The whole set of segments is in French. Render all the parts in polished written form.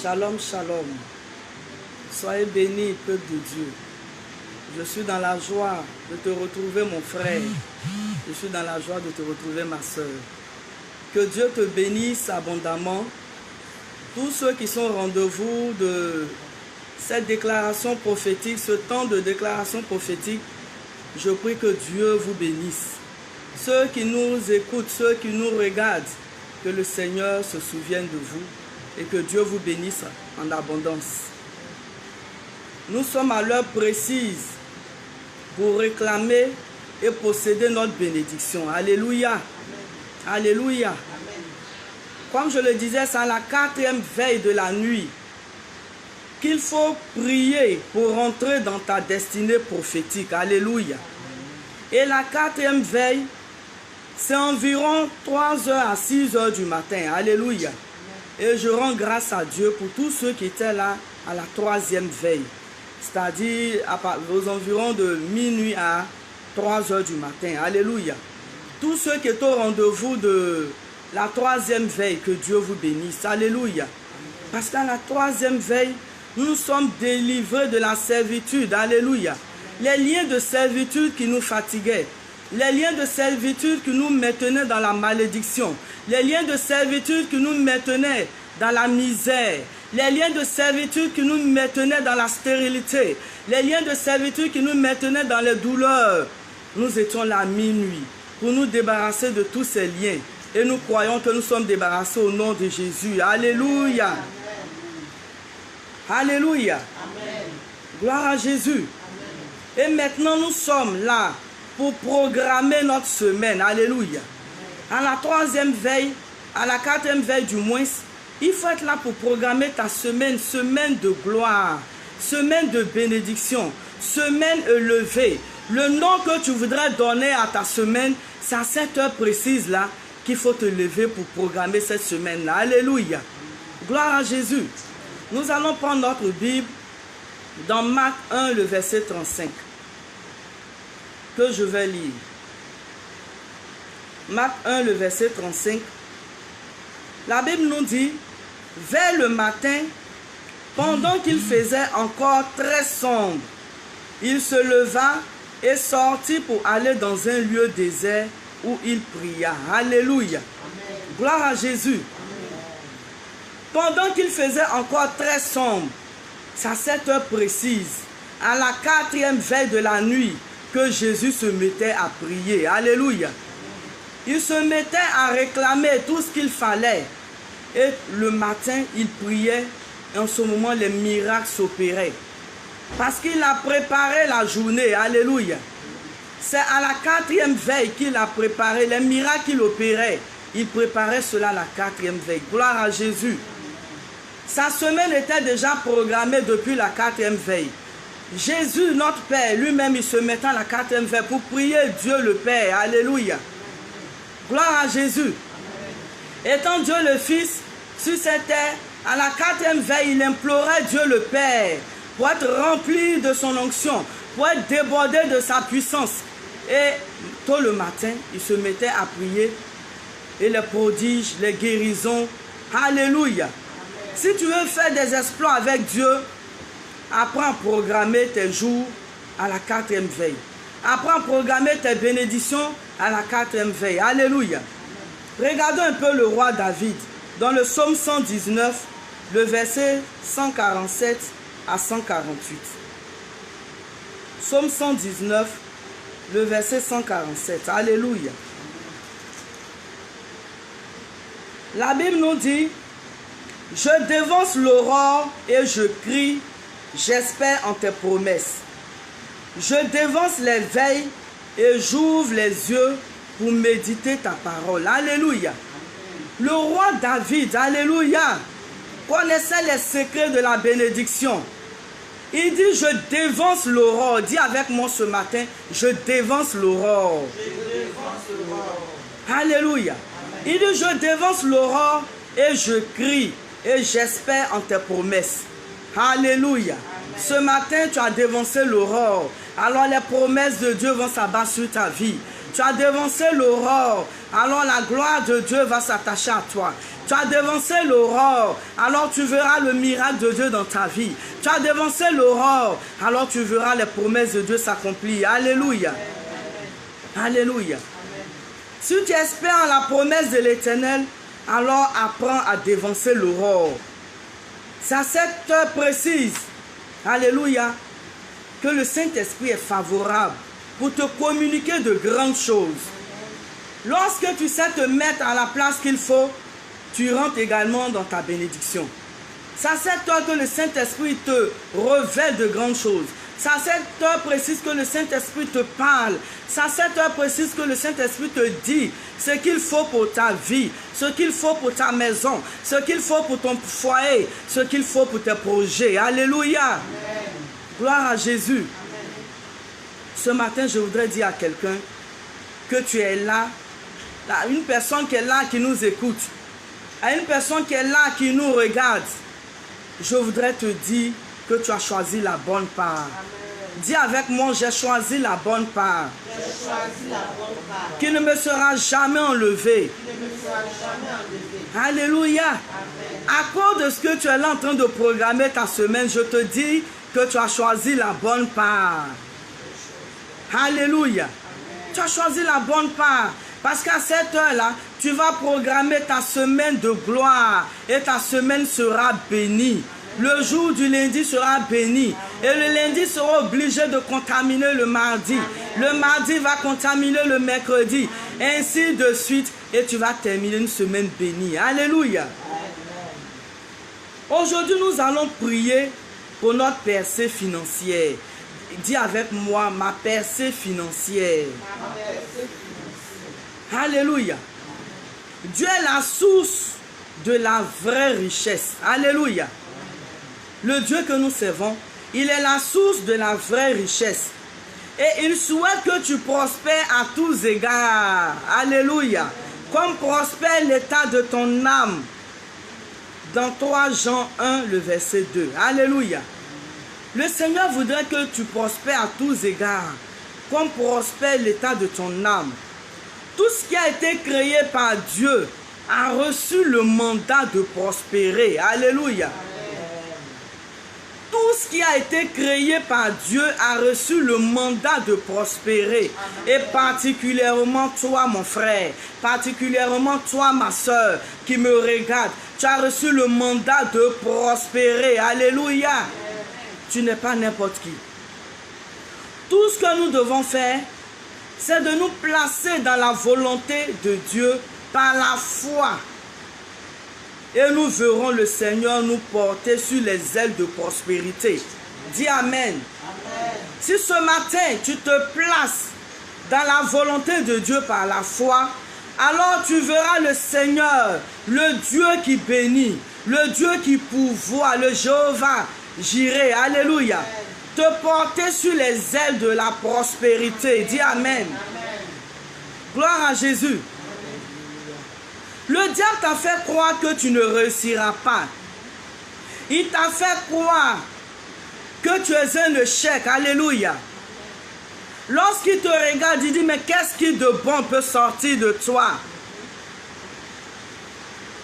Shalom, shalom. Soyez bénis, peuple de Dieu. Je suis dans la joie de te retrouver, mon frère. Je suis dans la joie de te retrouver, ma soeur. Que Dieu te bénisse abondamment. Tous ceux qui sont au rendez-vous de cette déclaration prophétique, ce temps de déclaration prophétique, je prie que Dieu vous bénisse. Ceux qui nous écoutent, ceux qui nous regardent, que le Seigneur se souvienne de vous et que Dieu vous bénisse en abondance. Nous sommes à l'heure précise pour réclamer et posséder notre bénédiction. Alléluia. Alléluia. Comme je le disais, c'est à la 4e veille de la nuit qu'il faut prier pour entrer dans ta destinée prophétique. Alléluia. Et la 4e veille, c'est environ 3h à 6h du matin. Alléluia. Et je rends grâce à Dieu pour tous ceux qui étaient là à la 3e veille. C'est-à-dire aux environs de minuit à 3h du matin. Alléluia. Tous ceux qui étaient au rendez-vous de la 3e veille, que Dieu vous bénisse. Alléluia. Parce qu'à la 3e veille, nous sommes délivrés de la servitude. Alléluia. Les liens de servitude qui nous fatiguaient. Les liens de servitude qui nous maintenaient dans la malédiction. Les liens de servitude qui nous maintenaient dans la misère. Les liens de servitude qui nous maintenaient dans la stérilité. Les liens de servitude qui nous maintenaient dans les douleurs. Nous étions là à minuit pour nous débarrasser de tous ces liens. Et nous croyons que nous sommes débarrassés au nom de Jésus. Alléluia. Amen. Alléluia. Amen. Gloire à Jésus. Amen. Et maintenant nous sommes là pour programmer notre semaine. Alléluia. À la 3e veille, à la 4e veille du moins, il faut être là pour programmer ta semaine, semaine de gloire, semaine de bénédiction, semaine élevée. Le nom que tu voudrais donner à ta semaine, c'est à cette heure précise là qu'il faut te lever pour programmer cette semaine-là. Alléluia. Gloire à Jésus. Nous allons prendre notre Bible dans Marc 1, le verset 35, que je vais lire. Marc 1, le verset 35. La Bible nous dit, vers le matin, pendant qu'il faisait encore très sombre, il se leva et sortit pour aller dans un lieu désert où il pria. Alléluia. Amen. Gloire à Jésus. Amen. Pendant qu'il faisait encore très sombre, c'est à cette heure précise, à la 4e veille de la nuit, que Jésus se mettait à prier. Alléluia. Il se mettait à réclamer tout ce qu'il fallait. Et le matin, il priait. Et en ce moment, les miracles s'opéraient. Parce qu'il a préparé la journée. Alléluia. C'est à la 4e veille qu'il a préparé les miracles qu'il opérait. Il préparait cela à la 4e veille. Gloire à Jésus. Sa semaine était déjà programmée depuis la 4e veille. Jésus, notre Père, lui-même, il se mettait à la 4e veille pour prier Dieu le Père. Alléluia. Gloire à Jésus. Étant Dieu le Fils sur cette terre, à la 4e veille, il implorait Dieu le Père pour être rempli de son onction, pour être débordé de sa puissance. Et tôt le matin, il se mettait à prier. Et les prodiges, les guérisons. Alléluia. Si tu veux faire des exploits avec Dieu, apprends à programmer tes jours à la 4e veille. Apprends à programmer tes bénédictions à la 4e veille. Alléluia. Regardons un peu le roi David. Dans le psaume 119, le verset 147 à 148. Psaume 119, le verset 147. Alléluia. La Bible nous dit, « Je dévance l'aurore et je crie, j'espère en tes promesses. Je dévance les veilles et j'ouvre les yeux pour méditer ta parole. » Alléluia. Le roi David, alléluia, connaissait les secrets de la bénédiction. Il dit, je dévance l'aurore. Dis avec moi ce matin, je dévance l'aurore. Alléluia. Il dit, je dévance l'aurore et je crie et j'espère en tes promesses. Alléluia. Ce matin, tu as dévancé l'aurore. Alors les promesses de Dieu vont s'abattre sur ta vie. Tu as dévancé l'aurore, alors la gloire de Dieu va s'attacher à toi. Tu as dévancé l'aurore, alors tu verras le miracle de Dieu dans ta vie. Tu as dévancé l'aurore, alors tu verras les promesses de Dieu s'accomplir. Alléluia. Alléluia. Si tu espères en la promesse de l'Éternel, alors apprends à dévancer l'aurore. C'est à cette heure précise, alléluia, que le Saint-Esprit est favorable pour te communiquer de grandes choses. Lorsque tu sais te mettre à la place qu'il faut, tu rentres également dans ta bénédiction. C'est à cette heure que le Saint-Esprit te révèle de grandes choses. C'est à cette heure précise que le Saint-Esprit te parle. C'est à cette heure précise que le Saint-Esprit te dit ce qu'il faut pour ta vie, ce qu'il faut pour ta maison, ce qu'il faut pour ton foyer, ce qu'il faut pour tes projets. Alléluia. Amen. Gloire à Jésus. Amen. Ce matin, je voudrais dire à quelqu'un que tu es là, une personne qui est là, qui nous écoute, à une personne qui est là, qui nous regarde. Je voudrais te dire que tu as choisi la bonne part. Amen. Dis avec moi, j'ai choisi la bonne part. J'ai choisi la bonne part. Qui ne me sera jamais enlevée. Qui ne me sera jamais enlevée. Alléluia. Amen. À cause de ce que tu es là en train de programmer ta semaine, je te dis que tu as choisi la bonne part. Alléluia. Amen. Tu as choisi la bonne part. Parce qu'à cette heure-là, tu vas programmer ta semaine de gloire et ta semaine sera bénie. Le jour du lundi sera béni. Et le lundi sera obligé de contaminer le mardi. Le mardi va contaminer le mercredi. Ainsi de suite. Et tu vas terminer une semaine bénie. Alléluia. Aujourd'hui, nous allons prier pour notre percée financière. Dis avec moi, ma percée financière. Alléluia. Dieu est la source de la vraie richesse. Alléluia. Le Dieu que nous servons, il est la source de la vraie richesse. Et il souhaite que tu prospères à tous égards. Alléluia. Comme prospère l'état de ton âme. Dans 3 Jean 1, le verset 2. Alléluia. Le Seigneur voudrait que tu prospères à tous égards. Comme prospère l'état de ton âme. Tout ce qui a été créé par Dieu a reçu le mandat de prospérer. Alléluia. Tout ce qui a été créé par Dieu a reçu le mandat de prospérer. Et particulièrement toi, mon frère, particulièrement toi, ma soeur, qui me regarde, tu as reçu le mandat de prospérer. Alléluia. Tu n'es pas n'importe qui. Tout ce que nous devons faire, c'est de nous placer dans la volonté de Dieu par la foi. Et nous verrons le Seigneur nous porter sur les ailes de prospérité. Dis Amen. Amen. Si ce matin tu te places dans la volonté de Dieu par la foi, alors tu verras le Seigneur, le Dieu qui bénit, le Dieu qui pourvoit, le Jéhovah Jireh. Alléluia. Amen. Te porter sur les ailes de la prospérité. Dis Amen. Amen. Gloire à Jésus. Le diable t'a fait croire que tu ne réussiras pas. Il t'a fait croire que tu es un échec. Alléluia. Lorsqu'il te regarde, il dit, mais qu'est-ce qui de bon peut sortir de toi?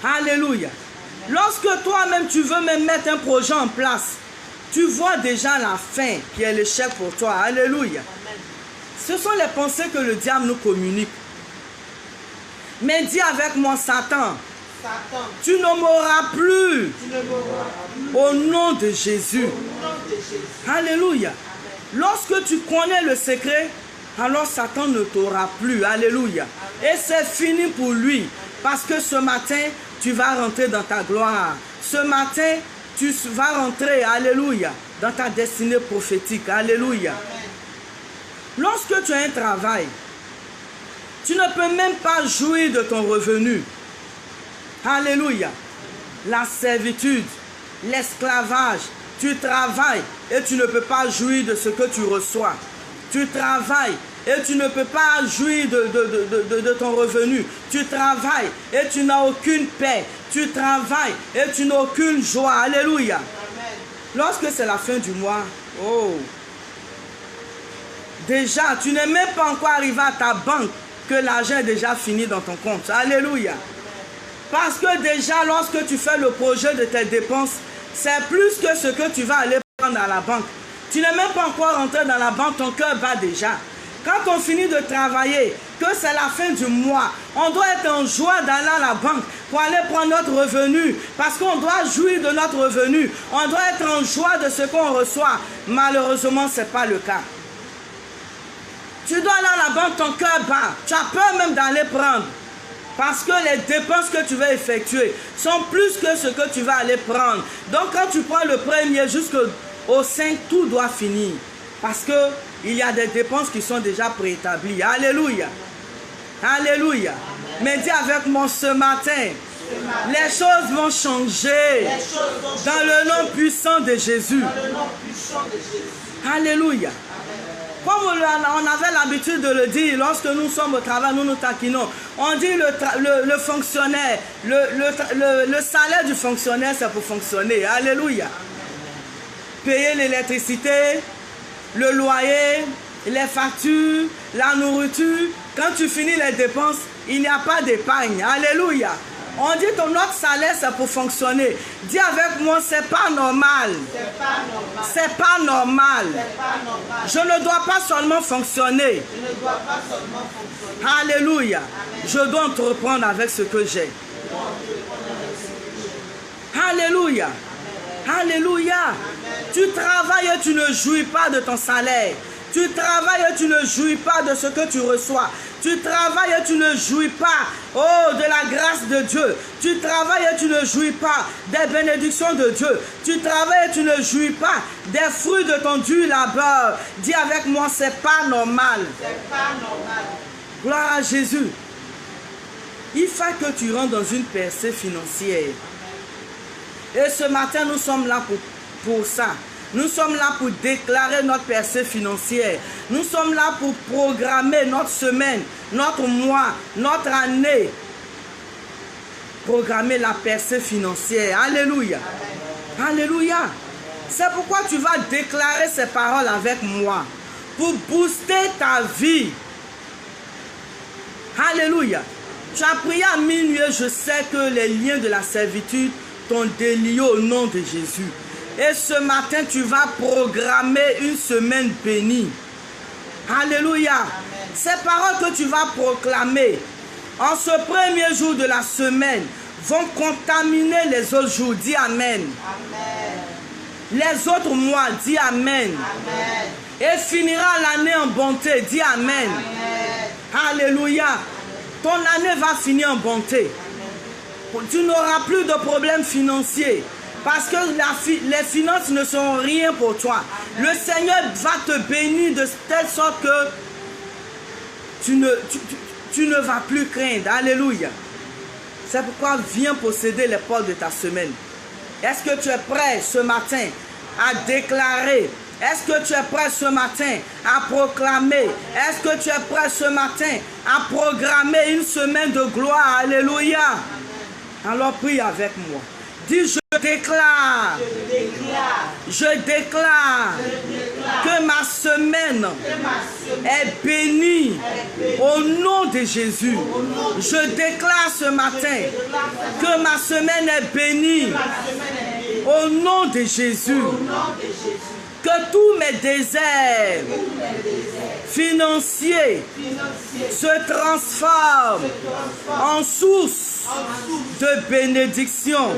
Alléluia. Lorsque toi-même tu veux même mettre un projet en place, tu vois déjà la fin qui est l'échec pour toi. Alléluia. Ce sont les pensées que le diable nous communique. Mais dis avec moi, Satan, tu ne mourras plus au nom de Jésus. Alléluia. Lorsque tu connais le secret, alors Satan ne t'aura plus. Alléluia. Et c'est fini pour lui. Parce que ce matin, tu vas rentrer dans ta gloire. Ce matin, tu vas rentrer, alléluia, dans ta destinée prophétique. Alléluia. Lorsque tu as un travail, tu ne peux même pas jouir de ton revenu. Alléluia. La servitude, l'esclavage, tu travailles et tu ne peux pas jouir de ce que tu reçois. Tu travailles et tu ne peux pas jouir de ton revenu. Tu travailles et tu n'as aucune paix. Tu travailles et tu n'as aucune joie. Alléluia. Amen. Lorsque c'est la fin du mois, oh, déjà, tu n'es même pas encore arrivé à ta banque que l'argent est déjà fini dans ton compte. Alléluia. Parce que déjà, lorsque tu fais le projet de tes dépenses, c'est plus que ce que tu vas aller prendre à la banque. Tu n'es même pas encore rentré dans la banque, ton cœur bat déjà. Quand on finit de travailler, que c'est la fin du mois, on doit être en joie d'aller à la banque pour aller prendre notre revenu. Parce qu'on doit jouir de notre revenu. On doit être en joie de ce qu'on reçoit. Malheureusement, ce n'est pas le cas. Tu dois aller à la banque, ton cœur bat. Tu as peur même d'aller prendre. Parce que les dépenses que tu vas effectuer sont plus que ce que tu vas aller prendre. Donc quand tu prends le premier jusqu'au 5, tout doit finir. Parce qu'il y a des dépenses qui sont déjà préétablies. Alléluia. Alléluia. Mais dis avec moi ce matin, les choses vont changer dans le nom puissant de Jésus. Alléluia. Comme on avait l'habitude de le dire, lorsque nous sommes au travail, nous nous taquinons. On dit le fonctionnaire, le salaire du fonctionnaire, c'est pour fonctionner. Alléluia. Payer l'électricité, le loyer, les factures, la nourriture. Quand tu finis les dépenses, il n'y a pas d'épargne. Alléluia. On dit que notre salaire, c'est pour fonctionner. Dis avec moi, c'est pas normal. C'est pas normal. Je ne dois pas seulement fonctionner. Alléluia. Je dois entreprendre avec ce que j'ai. Alléluia. Alléluia. Tu travailles et tu ne jouis pas de ton salaire. Tu travailles et tu ne jouis pas de ce que tu reçois. Tu travailles et tu ne jouis pas, oh, de la grâce de Dieu. Tu travailles et tu ne jouis pas des bénédictions de Dieu. Tu travailles et tu ne jouis pas des fruits de ton dur labeur. Dis avec moi, c'est pas normal. C'est pas normal. Gloire à Jésus. Il faut que tu rentres dans une percée financière. Et ce matin, nous sommes là pour ça. Nous sommes là pour déclarer notre percée financière. Nous sommes là pour programmer notre semaine, notre mois, notre année. Programmer la percée financière. Alléluia. Alléluia. C'est pourquoi tu vas déclarer ces paroles avec moi. Pour booster ta vie. Alléluia. Tu as prié à minuit. Je sais que les liens de la servitude t'ont délié au nom de Jésus. Et ce matin, tu vas programmer une semaine bénie. Alléluia. Amen. Ces paroles que tu vas proclamer en ce premier jour de la semaine vont contaminer les autres jours. Dis Amen. Amen. Les autres mois, dis Amen. Amen. Et finira l'année en bonté. Dis Amen. Amen. Alléluia. Ton année va finir en bonté. Amen. Tu n'auras plus de problèmes financiers. Parce que les finances ne sont rien pour toi. Le Seigneur va te bénir de telle sorte que tu ne vas plus craindre. Alléluia. C'est pourquoi viens posséder les portes de ta semaine. Est-ce que tu es prêt ce matin à déclarer? Est-ce que tu es prêt ce matin à proclamer? Est-ce que tu es prêt ce matin à programmer une semaine de gloire? Alléluia. Alors prie avec moi. Dis, je déclare que ma semaine est bénie au nom de Jésus. Je déclare ce matin que ma semaine est bénie au nom de Jésus. Que tous mes déserts financiers se transforment en source de bénédiction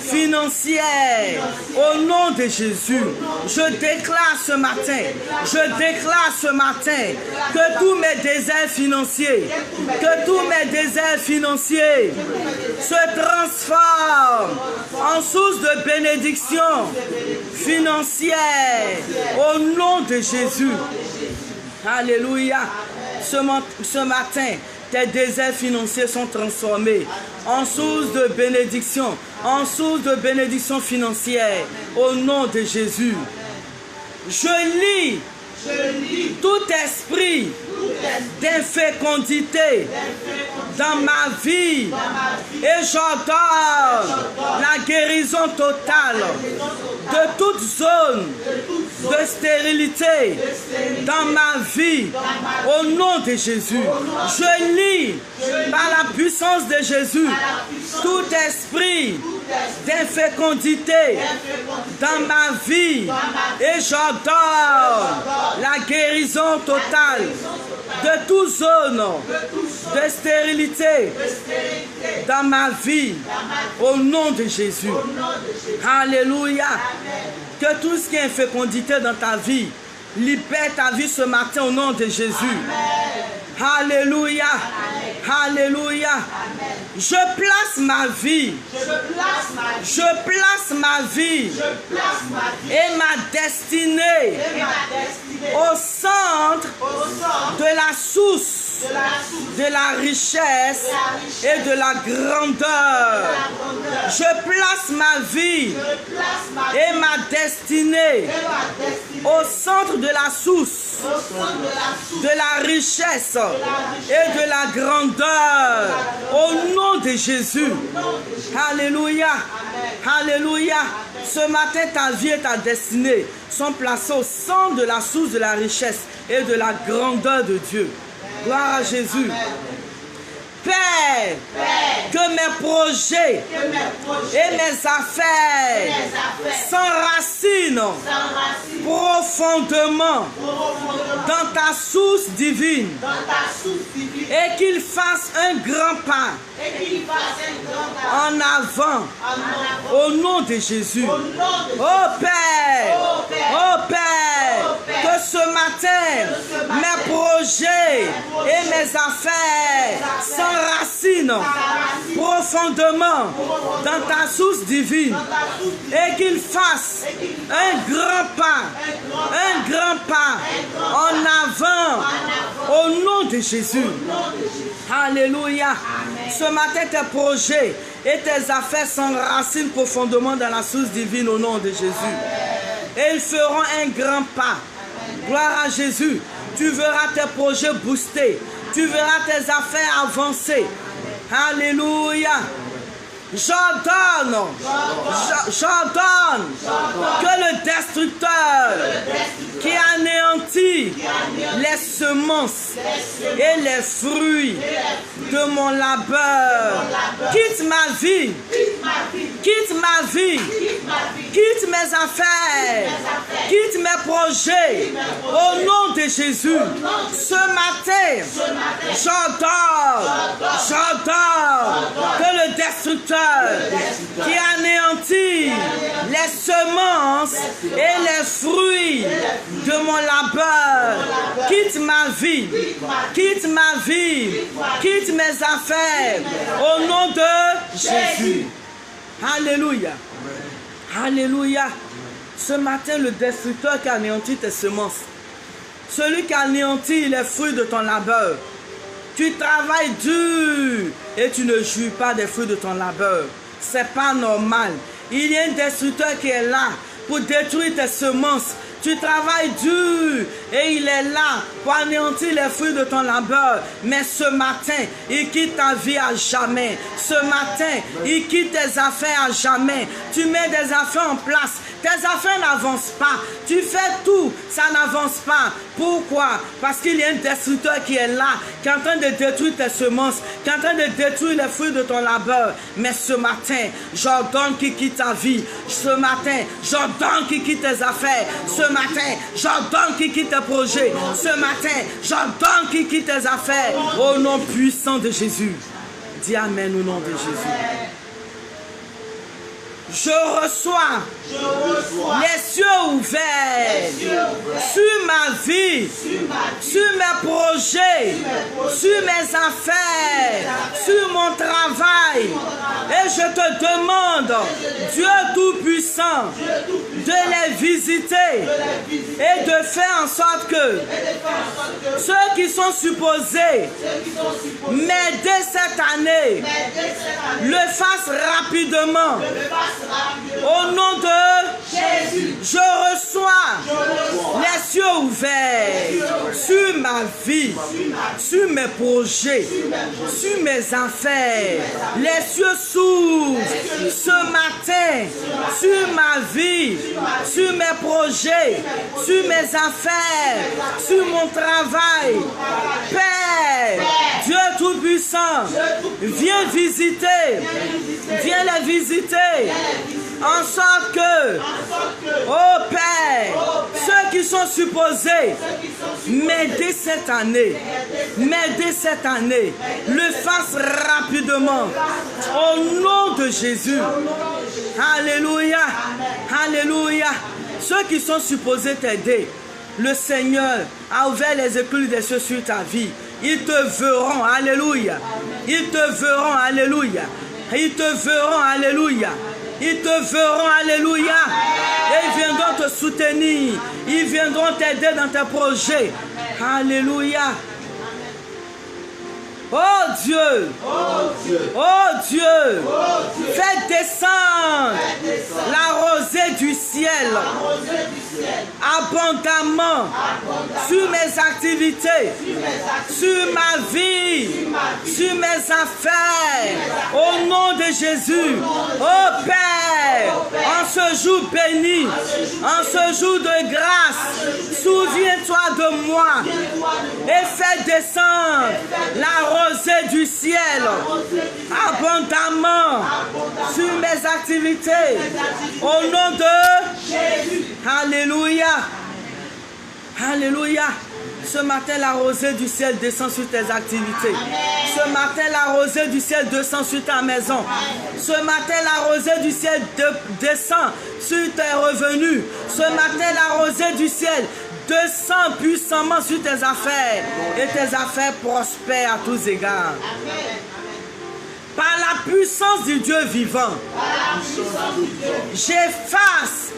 financière au nom de Jésus. Je déclare ce matin que tous mes déserts financiers, se transforment en source de bénédiction financière au nom de Jésus. Alléluia. Ce matin, tes déserts financiers sont transformés en source de bénédiction financière au nom de Jésus. Je lis tout esprit d'infécondité dans ma vie. Et j'ordonne la guérison totale de toute zone de stérilité dans ma vie. Au nom de Jésus, je lis par la puissance de Jésus tout esprit d'infécondité dans ma vie et j'ordonne la guérison totale de toute zone de stérilité dans ma vie au nom de Jésus. Alléluia. Que tout ce qui est infécondité dans ta vie libère ta vie ce matin au nom de Jésus. Alléluia. Alléluia. Je place ma vie. Je place ma vie et ma destinée au centre de la source de la richesse et de la grandeur. Je place ma vie et ma destinée au centre de la source de la richesse et de la grandeur. Au nom de Jésus. Alléluia. Alléluia. Ce matin, ta vie et ta destinée sont placées au centre de la source de la richesse et de la grandeur de Dieu. Gloire à Jésus. Père, que mes projets et mes affaires s'enracinent profondément dans ta source divine et qu'ils fassent un grand pas en avant au nom de Jésus. Oh Père, que ce matin, mes projets et mes affaires s'enracinent profondément dans ta source divine et qu'ils fassent un grand pas en avant au nom de Jésus. Alléluia. Ce matin, tes projets et tes affaires s'enracinent profondément dans la source divine au nom de Jésus. Et ils feront un grand pas. Gloire à Jésus. Tu verras tes projets boostés. Tu verras tes affaires avancer. Alléluia. J'ordonne que le destructeur qui anéantit les semences et les fruits de mon labeur quitte ma vie, quitte mes affaires, quitte mes projets au nom de Jésus. Ce matin, j'ordonne que le destructeur qui anéantit les semences et les fruits de mon labeur quitte ma vie, quitte mes affaires au nom de Jésus. Alléluia. Alléluia. Ce matin, le destructeur qui anéantit tes semences, celui qui anéantit les fruits de ton labeur, tu travailles dur et tu ne jouis pas des fruits de ton labeur. C'est pas normal. Il y a un destructeur qui est là pour détruire tes semences. Tu travailles dur et il est là pour anéantir les fruits de ton labeur. Mais ce matin, il quitte ta vie à jamais. Ce matin, il quitte tes affaires à jamais. Tu mets des affaires en place. Tes affaires n'avancent pas. Tu fais tout, ça n'avance pas. Pourquoi? Parce qu'il y a un destructeur qui est là, qui est en train de détruire tes semences, qui est en train de détruire les fruits de ton labeur. Mais ce matin, j'ordonne qu'il quitte ta vie. Ce matin, j'ordonne qu'il quitte tes affaires. Ce matin, j'ordonne qu'il quitte tes projets. Ce matin, j'ordonne qu'il quitte tes affaires. Au nom puissant de Jésus. Dis Amen au nom de Jésus. Je reçois les cieux ouverts sur ma vie, sur mes projets, sur mes affaires, sur mon travail. Et je te demande, Dieu Tout-Puissant, de les visiter et de faire en sorte que ceux qui sont supposés m'aider cette année le fassent rapidement. Au nom de Je reçois les cieux ouverts sur ma vie, sur mes projets, sur mes affaires. Les cieux s'ouvrent ce matin sur ma vie, sur mes projets, sur mes affaires, sur mon travail. Père, Dieu Tout-Puissant, viens visiter, viens les visiter, en sorte que, oh Père, ceux qui sont supposés m'aider cette année, le fassent rapidement, au nom de Jésus. Alléluia, alléluia. Ceux qui sont supposés t'aider, le Seigneur a ouvert les écluses des cieux sur ta vie. Ils te verront, alléluia. Ils te verront, alléluia. Ils te verront, alléluia. Ils te verront, alléluia. Et ils viendront te soutenir. Ils viendront t'aider dans tes projets. Alléluia. Oh Dieu, oh Dieu, fais descendre la rosée du ciel abondamment sur mes activités, sur ma vie, sur mes affaires, au nom de Jésus. Oh Père, en ce jour béni, en ce jour de grâce, souviens-toi de moi et fais descendre la rosée du ciel abondamment sur mes activités au nom de Jésus. Alléluia. Alléluia. Ce matin, la rosée du ciel descend sur tes activités. Ce matin, la rosée du ciel descend sur ta maison. Ce matin, la rosée du ciel descend sur tes revenus. Ce matin, la rosée du ciel descend puissamment sur tes affaires. Et tes affaires prospèrent à tous égards. Par la puissance du Dieu vivant, j'efface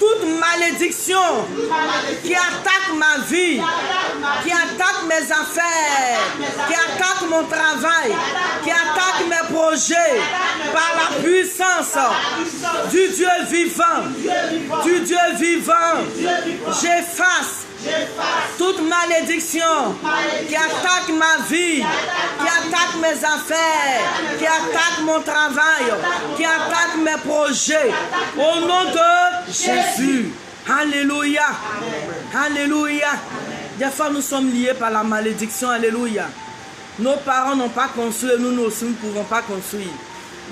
toute malédiction qui attaque ma vie, qui attaque mes affaires, qui attaque mon travail, qui attaque mes projets. Par la puissance du Dieu vivant, j'efface toute malédiction qui attaque ma vie, qui attaque mes affaires, qui attaque mon travail, qui attaque mes projets, au nom de Jésus. Alléluia. Alléluia. Des fois nous sommes liés par la malédiction. Alléluia. Nos parents n'ont pas construit, nous aussi ne pouvons pas construire.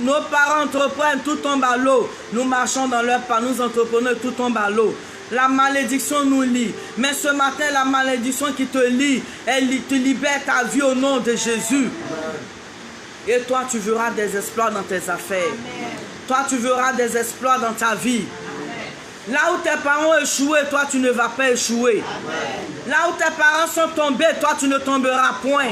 Nos parents entreprennent, tout tombe à l'eau. Nous marchons dans leur pas, nous entreprenons, tout tombe à l'eau. La malédiction nous lie. Mais ce matin, la malédiction qui te lie, elle te libère ta vie au nom de Jésus. Et toi, tu verras des exploits dans tes affaires. Toi, tu verras des exploits dans ta vie. Là où tes parents ont échoué, toi, tu ne vas pas échouer. Là où tes parents sont tombés, toi, tu ne tomberas point.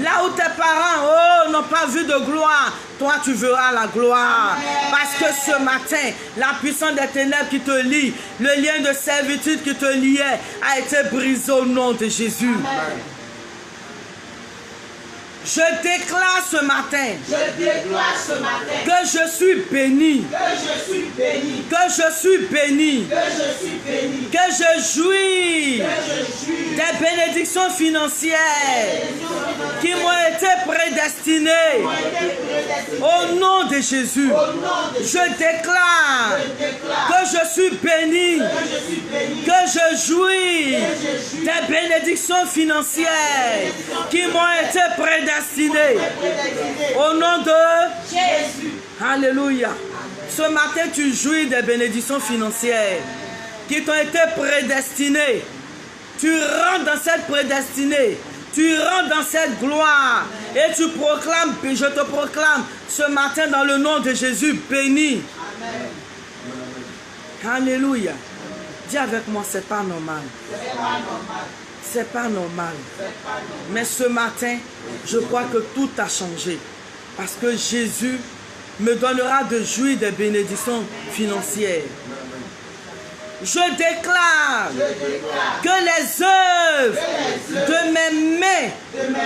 Là où tes parents n'ont pas vu de gloire, toi, tu verras la gloire. Parce que ce matin, la puissance des ténèbres qui te lie, le lien de servitude qui te liait, a été brisé au nom de Jésus. Je déclare ce matin que je suis béni, que je jouis des bénédictions financières qui m'ont été prédestinées au nom de Jésus. Je déclare que je suis béni, que je jouis des bénédictions financières qui m'ont été prédestinées au nom de Jésus. Alléluia. Ce matin, tu jouis des bénédictions financières qui t'ont été prédestinées. Tu rentres dans cette prédestinée. Tu rentres dans cette gloire. Et tu proclames, je te proclame ce matin dans le nom de Jésus, béni. Amen. Alléluia. Dis avec moi, c'est pas normal. C'est pas normal. Mais ce matin, je crois que tout a changé. Parce que Jésus me donnera de jouir des bénédictions financières. Je déclare que les œuvres de mes mains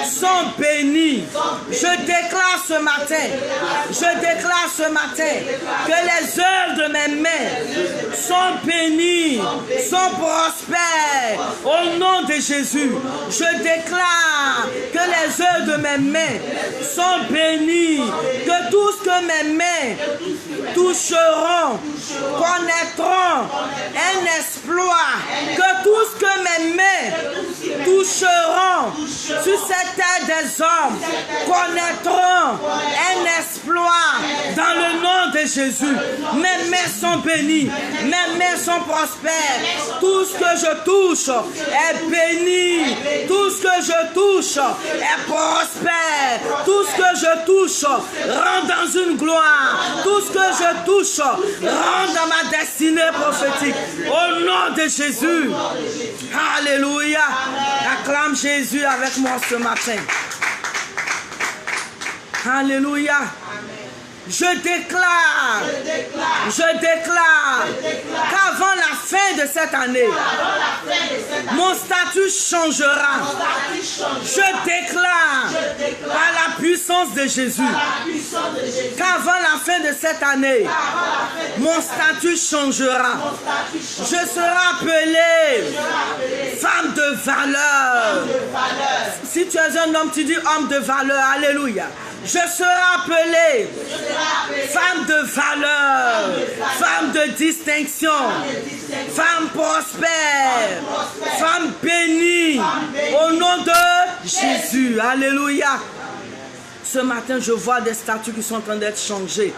sont bénies. Je déclare ce matin que les œuvres de mes mains sont bénies, sont prospères au nom de Jésus. Je déclare que les œuvres de mes mains sont bénies, que tout ce que mes mains toucheront, connaîtront un exploit, que tout ce que mes mains toucheront sur cette terre des hommes connaîtront un exploit dans le nom de Jésus. Mes mains sont bénies, mes mains sont prospères. Tout ce que je touche est béni, tout ce que je touche est prospère, tout ce que je touche rentre dans une gloire, tout ce que je touche rentre dans ma destinée prophétique. Au nom de Jésus. Alléluia. Acclame Jésus avec moi ce matin. Alléluia. Je déclare qu'avant la fin de cette année, mon statut changera. Je déclare par la puissance de Jésus qu'avant la fin de cette année, mon statut changera. Je serai appelée femme de valeur. Si tu es un homme, tu dis homme de valeur. Alléluia. Je serai appelée femme de valeur, femme de distinction, femme prospère, femme bénie, au nom de Jésus. Alléluia. Ce matin, je vois des statuts qui sont en train d'être changés.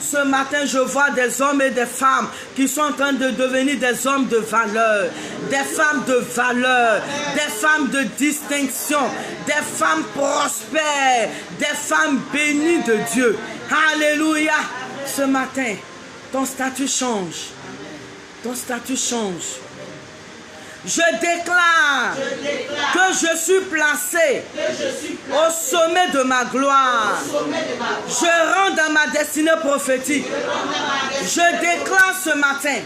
Ce matin, je vois des hommes et des femmes qui sont en train de devenir des hommes de valeur, des femmes de valeur, des femmes de distinction, des femmes prospères, des femmes bénies de Dieu. Alléluia. Ce matin, ton statut change. Ton statut change. Je déclare que je suis placé au sommet de ma gloire. Je rentre dans ma destinée prophétique. Je déclare ce matin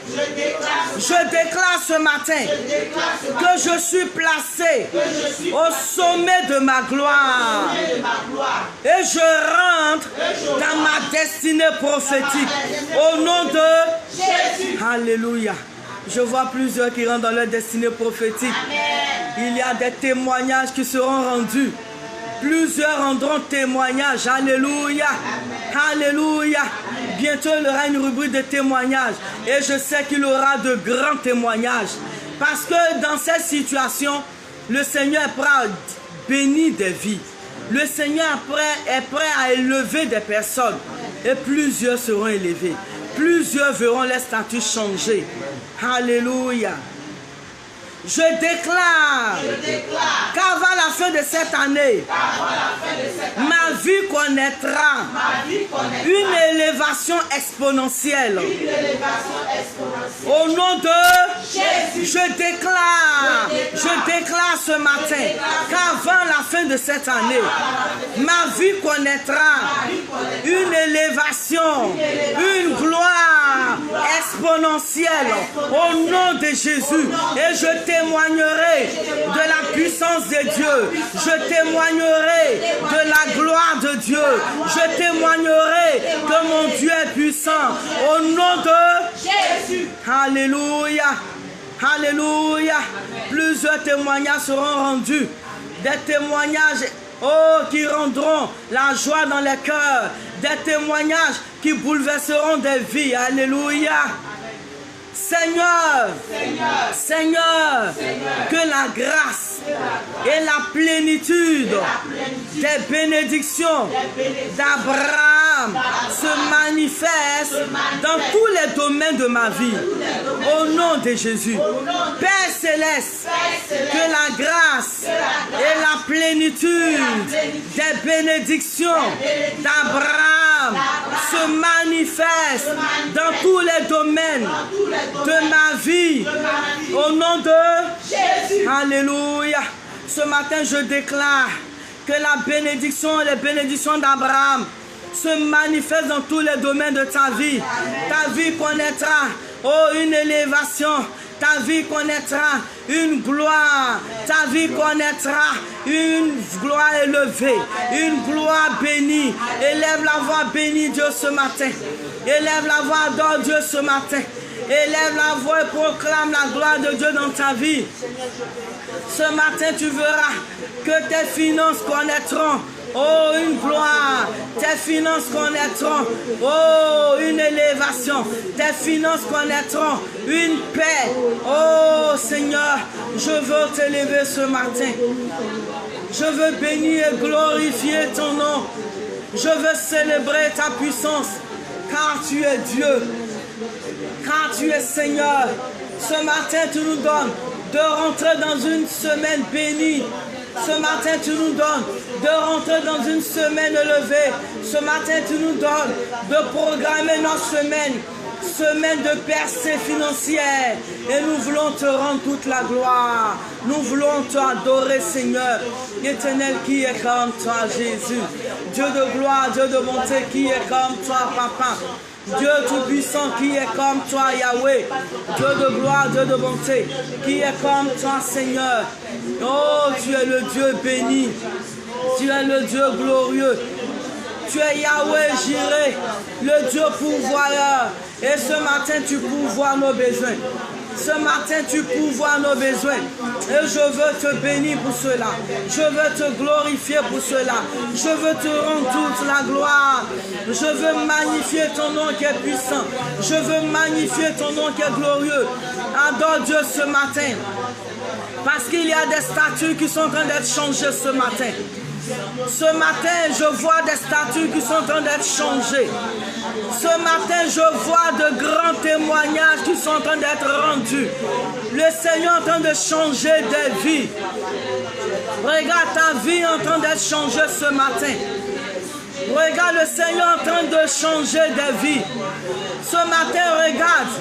que je suis placé au sommet de ma gloire. Et je rentre dans ma destinée prophétique. Au nom de Jésus. Alléluia. Je vois plusieurs qui rentrent dans leur destinée prophétique. Amen. Il y a des témoignages qui seront rendus. Plusieurs rendront témoignages. Alléluia. Amen. Alléluia. Bientôt, il y aura une rubrique de témoignages. Et je sais qu'il y aura de grands témoignages. Parce que dans cette situation, le Seigneur est prêt à bénir des vies. Le Seigneur est prêt à élever des personnes. Et plusieurs seront élevés. Plusieurs verront les statuts changer. Alléluia. Je déclare qu'avant la fin de cette année, ma vie connaîtra une élévation exponentielle. Au nom de Jésus, je déclare ce matin qu'avant la fin de cette année, ma vie connaîtra une élévation, une gloire exponentielle au nom de Jésus. Et je témoignerai de la puissance de Dieu. Je témoignerai de la gloire de Dieu. Je témoignerai que mon Dieu est puissant. Au nom de Jésus. Alléluia. Alléluia. Plusieurs témoignages seront rendus. Des témoignages qui rendront la joie dans les cœurs. Des témoignages qui bouleverseront des vies. Alléluia. Seigneur, que la grâce et la plénitude des bénédictions d'Abraham se manifestent dans tous les domaines de ma vie. Au nom de Jésus. Père céleste, que la grâce et la plénitude des bénédictions d'Abraham se manifestent dans tous les domaines de ma vie. Au nom de Jésus. Alléluia. Ce matin, je déclare que la bénédiction et les bénédictions d'Abraham se manifestent dans tous les domaines de ta vie. Ta vie connaîtra une élévation. Ta vie connaîtra une gloire. Ta vie connaîtra une gloire élevée, une gloire bénie. Élève la voix, bénis Dieu ce matin. Élève la voix, adore Dieu ce matin. Élève la voix et proclame la gloire de Dieu dans ta vie. Ce matin, tu verras que tes finances connaîtront, oh, une gloire. Tes finances connaîtront, oh, une élévation. Tes finances connaîtront une paix. Oh, Seigneur, je veux t'élever ce matin. Je veux bénir et glorifier ton nom. Je veux célébrer ta puissance, car tu es Dieu. Car tu es Seigneur. Ce matin, tu nous donnes de rentrer dans une semaine bénie. Ce matin, tu nous donnes de rentrer dans une semaine élevée. Ce matin, tu nous donnes de programmer notre semaine de percée financière. Et nous voulons te rendre toute la gloire. Nous voulons t'adorer, Seigneur. Éternel, qui est comme toi, Jésus. Dieu de gloire, Dieu de bonté, qui est comme toi, Papa. Dieu tout-puissant, qui est comme toi, Yahweh. Dieu de gloire, Dieu de bonté, qui est comme toi, Seigneur. Oh, tu es le Dieu béni. Tu es le Dieu glorieux. Tu es Yahweh Jireh, le Dieu pourvoyeur. Et ce matin, tu pourvois nos besoins. Ce matin, tu pourvois nos besoins. Et je veux te bénir pour cela. Je veux te glorifier pour cela. Je veux te rendre toute la gloire. Je veux magnifier ton nom qui est puissant. Je veux magnifier ton nom qui est glorieux. Adore Dieu ce matin. Parce qu'il y a des statues qui sont en train d'être changées ce matin. Ce matin, je vois des statues qui sont en train d'être changées. Ce matin, je vois de grands témoignages qui sont en train d'être rendus. Le Seigneur est en train de changer des vies. Regarde ta vie en train d'être changée ce matin. Regarde le Seigneur en train de changer des vies. Ce matin, regarde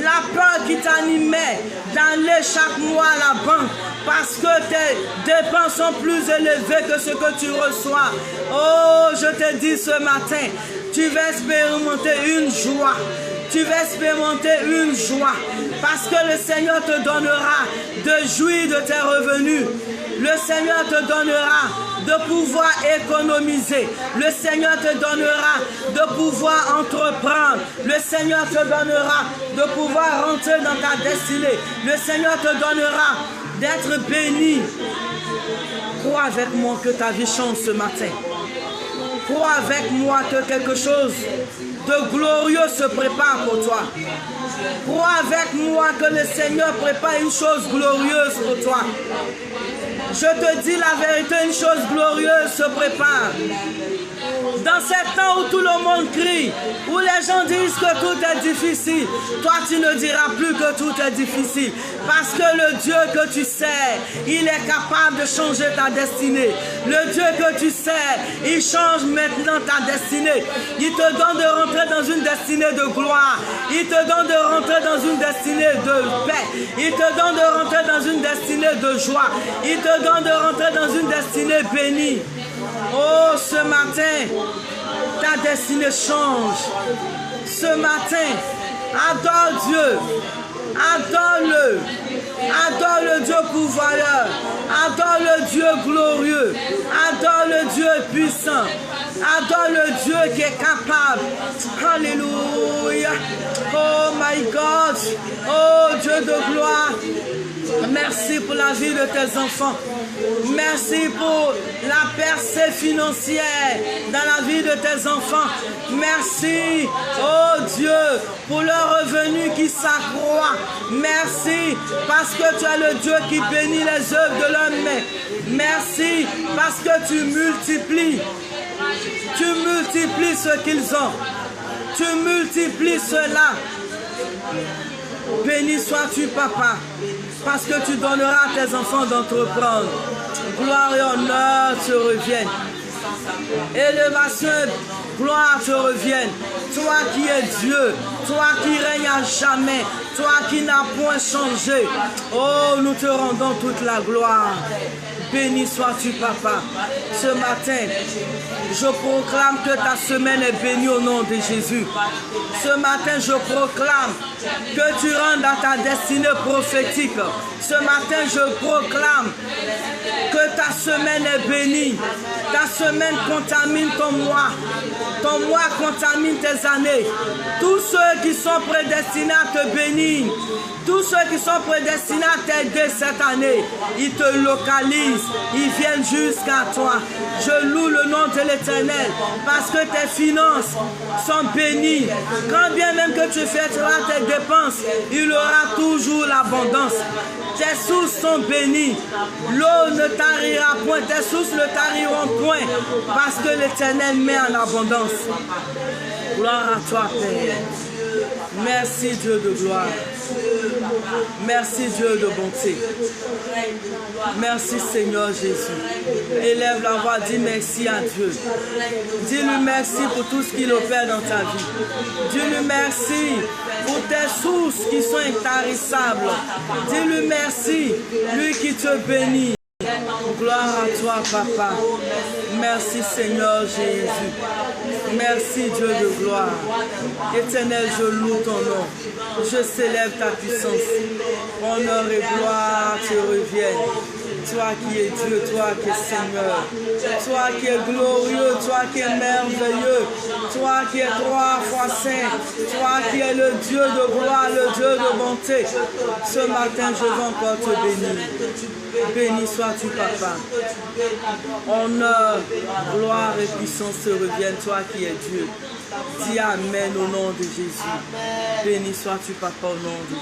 la peur qui t'animait d'aller chaque mois à la banque parce que tes dépenses sont plus élevées que ce que tu reçois. Oh, je te dis ce matin, tu vas expérimenter une joie. Tu vas expérimenter une joie parce que le Seigneur te donnera de jouir de tes revenus. Le Seigneur te donnera de pouvoir économiser. Le Seigneur te donnera de pouvoir entreprendre. Le Seigneur te donnera de pouvoir rentrer dans ta destinée. Le Seigneur te donnera d'être béni. Crois avec moi que ta vie change ce matin. Crois avec moi que quelque chose de glorieux se prépare pour toi. Crois avec moi que le Seigneur prépare une chose glorieuse pour toi. Je te dis la vérité, une chose glorieuse se prépare. Dans ces temps où tout le monde crie, où les gens disent que tout est difficile, toi tu ne diras plus que tout est difficile. Parce que le Dieu que tu sers, il est capable de changer ta destinée. Le Dieu que tu sers, il change maintenant ta destinée. Il te donne de rentrer dans une destinée de gloire. Il te donne de rentrer dans une destinée de paix. Il te donne de rentrer dans une destinée de joie. Il te donne de rentrer dans une destinée bénie. Oh, ce matin, ta destinée change. Ce matin, adore Dieu. Adore-le. Adore le Dieu pourvoyeur. Adore le Dieu glorieux. Adore le Dieu puissant. Adore le Dieu qui est capable. Alléluia. Oh my God. Oh Dieu de gloire. Merci pour la vie de tes enfants. Merci pour la percée financière dans la vie de tes enfants. Merci, oh Dieu, pour le revenu qui s'accroît. Merci parce que tu es le Dieu qui bénit les œuvres de l'homme. Merci parce que tu multiplies ce qu'ils ont. Tu multiplies cela. Béni sois-tu, Papa, parce que tu donneras à tes enfants d'entreprendre. Gloire et honneur te reviennent. Élévation et gloire te reviennent. Toi qui es Dieu, toi qui règnes à jamais, toi qui n'as point changé. Oh, nous te rendons toute la gloire. Béni sois-tu, Papa. Ce matin, je proclame que ta semaine est bénie au nom de Jésus. Ce matin, je proclame que tu rentres dans ta destinée prophétique. Ce matin, je proclame que ta semaine est bénie. Ta semaine contamine ton mois. Ton mois contamine tes années. Tous ceux qui sont prédestinés à te bénir, tous ceux qui sont prédestinés à t'aider cette année, ils te localisent, ils viennent jusqu'à toi. Je loue le nom de l'Éternel parce que tes finances sont bénies. Quand bien même que tu fêteras tes dépenses, il y aura toujours l'abondance. Tes sources sont bénies. L'eau ne tarira point, tes sources ne tariront point parce que l'Éternel met en abondance. Gloire à toi, Père. Merci Dieu de gloire. Merci Dieu de bonté. Merci Seigneur Jésus. Élève la voix, dis merci à Dieu. Dis-lui merci pour tout ce qu'il opère dans ta vie. Dis-lui merci pour tes sources qui sont intarissables. Dis-lui merci, lui qui te bénit. Gloire à toi, Papa. Merci, Seigneur Jésus. Merci, Dieu de gloire. Éternel, je loue ton nom. Je célèbre ta puissance. Honneur et gloire te reviennent. Toi qui es Dieu, toi qui es Seigneur, toi qui es glorieux, toi qui es merveilleux, toi qui es 3 fois saint, toi qui es le Dieu de gloire, le Dieu de bonté. Ce matin, je veux encore te bénir. Béni sois-tu, Papa. Honneur, gloire et puissance te reviennent, toi qui es Dieu. Dis Amen au nom de Jésus. Béni sois-tu, Papa, au nom de Jésus.